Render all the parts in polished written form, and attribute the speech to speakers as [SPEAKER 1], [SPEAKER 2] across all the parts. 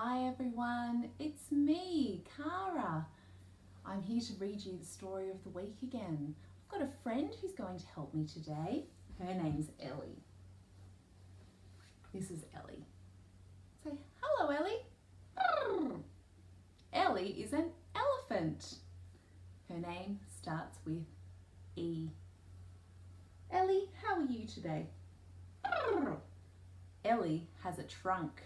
[SPEAKER 1] Hi everyone, it's me, Cara. I'm here to read you the story of the week again. I've got a friend who's going to help me today. Her name's Ellie. This is Ellie. Say, hello Ellie. Brrr. Ellie is an elephant. Her name starts with E. Ellie, how are you today? Brrr. Ellie has a trunk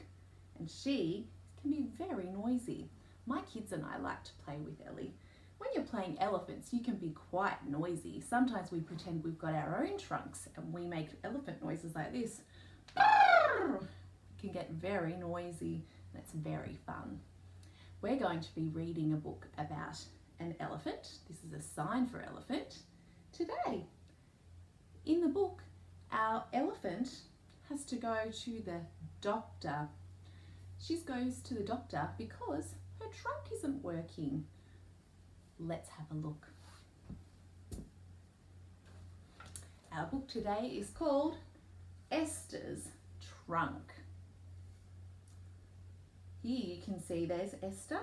[SPEAKER 1] and she can be very noisy. My kids and I like to play with Ellie. When you're playing elephants, you can be quite noisy. Sometimes we pretend we've got our own trunks and we make elephant noises like this. Brrr! It can get very noisy and it's very fun. We're going to be reading a book about an elephant. This is a sign for elephant today. In the book, our elephant has to go to the doctor. She goes to the doctor because her trunk isn't working. Let's have a look. Our book today is called Esther's Trunk. Here you can see there's Esther.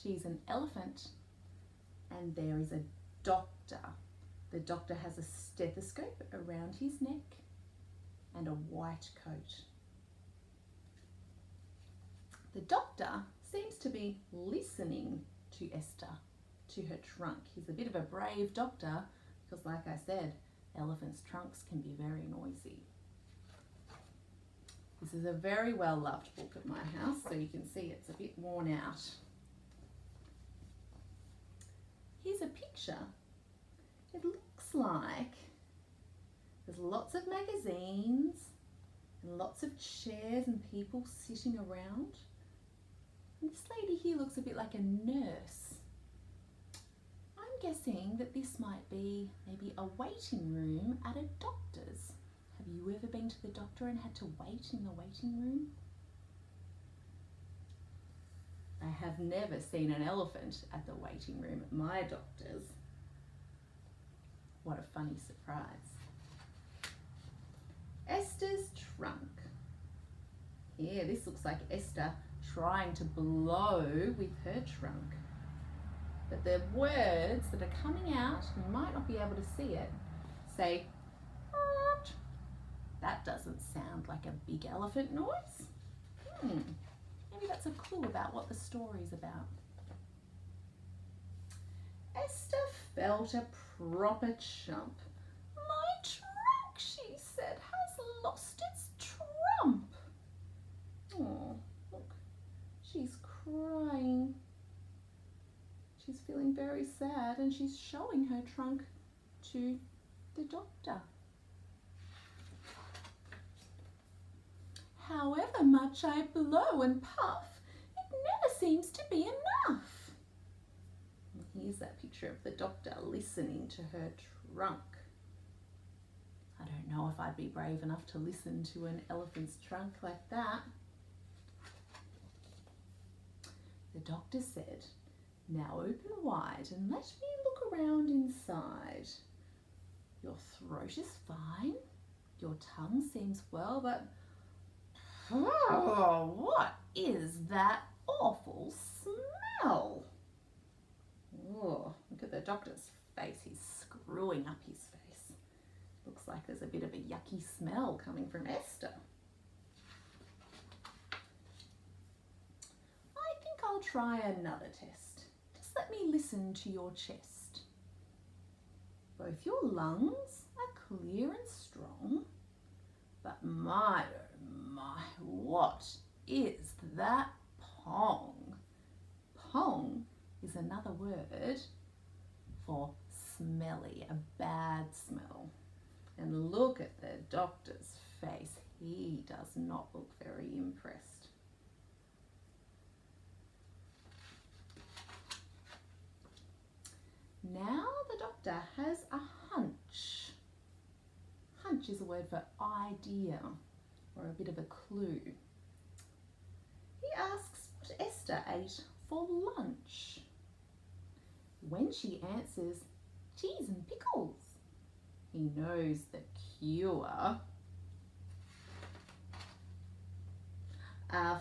[SPEAKER 1] She's an elephant and there is a doctor. The doctor has a stethoscope around his neck and a white coat. The doctor seems to be listening to Esther, to her trunk. He's a bit of a brave doctor because, like I said, elephants' trunks can be very noisy. This is a very well loved book at my house, so you can see it's a bit worn out. Here's a picture. It looks like there's lots of magazines and lots of chairs and people sitting around. And this lady here looks a bit like a nurse. I'm guessing that this might be maybe a waiting room at a doctor's. Have you ever been to the doctor and had to wait in the waiting room? I have never seen an elephant at the waiting room at my doctor's. What a funny surprise. Esther's trunk. Yeah, this looks like Esther trying to blow with her trunk. But the words that are coming out, you might not be able to see it, say, "Art." That doesn't sound like a big elephant noise. Maybe that's a clue about what the story's about. Esther felt a proper chump. My trunk, she said, has lost its trump. Oh, look, she's crying. She's feeling very sad and she's showing her trunk to the doctor. However much I blow and puff, it never seems to be enough. Here's that picture of the doctor listening to her trunk. I don't know if I'd be brave enough to listen to an elephant's trunk like that. The doctor said, "Now open wide and let me look around inside. Your throat is fine, your tongue seems well, but oh, what is that awful smell?" Oh, look at the doctor's face. He's screwing up his face. Looks like there's a bit of a yucky smell coming from Esther. I think I'll try another test. Just let me listen to your chest. Both your lungs are clear and strong, but my, oh my, what is that pong? Pong is another word for smelly, a bad smell. And look at the doctor's face. He does not look very impressed. Now the doctor has a hunch. Hunch is a word for idea or a bit of a clue. He asks what Esther ate for lunch. When she answers cheese and pickles, he knows the cure. A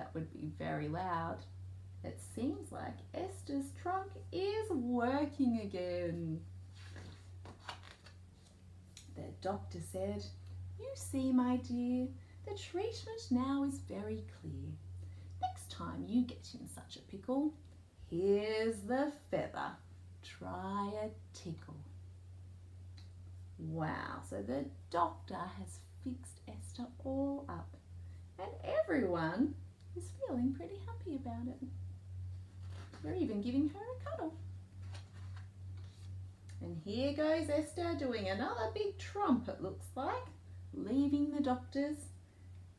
[SPEAKER 1] that would be very loud. It seems like Esther's trunk is working again. The doctor said, "You see, my dear, the treatment now is very clear. Next time you get in such a pickle, here's the feather. Try a tickle." Wow, so the doctor has fixed Esther all up and everyone is feeling pretty happy about it. They're even giving her a cuddle. And here goes Esther doing another big trump, it looks like, leaving the doctor's,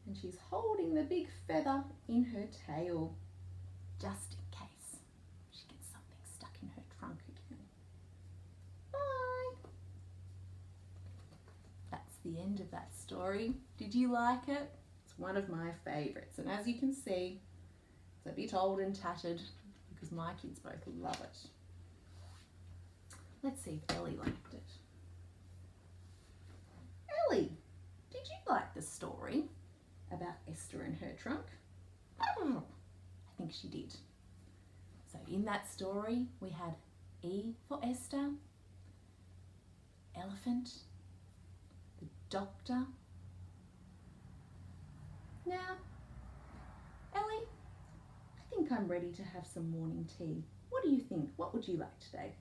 [SPEAKER 1] and she's holding the big feather in her tail, just in case she gets something stuck in her trunk again. Bye! That's the end of that story. Did you like it? It's one of my favourites, and as you can see, it's a bit old and tattered because my kids both love it. Let's see if Ellie liked it. Ellie, did you like the story about Esther and her trunk? I think she did. So in that story we had E for Esther, elephant, the doctor. Now, Ellie, I think I'm ready to have some morning tea. What do you think? What would you like today?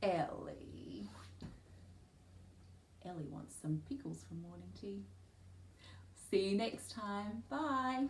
[SPEAKER 1] Ellie. Ellie wants some pickles for morning tea. See you next time. Bye.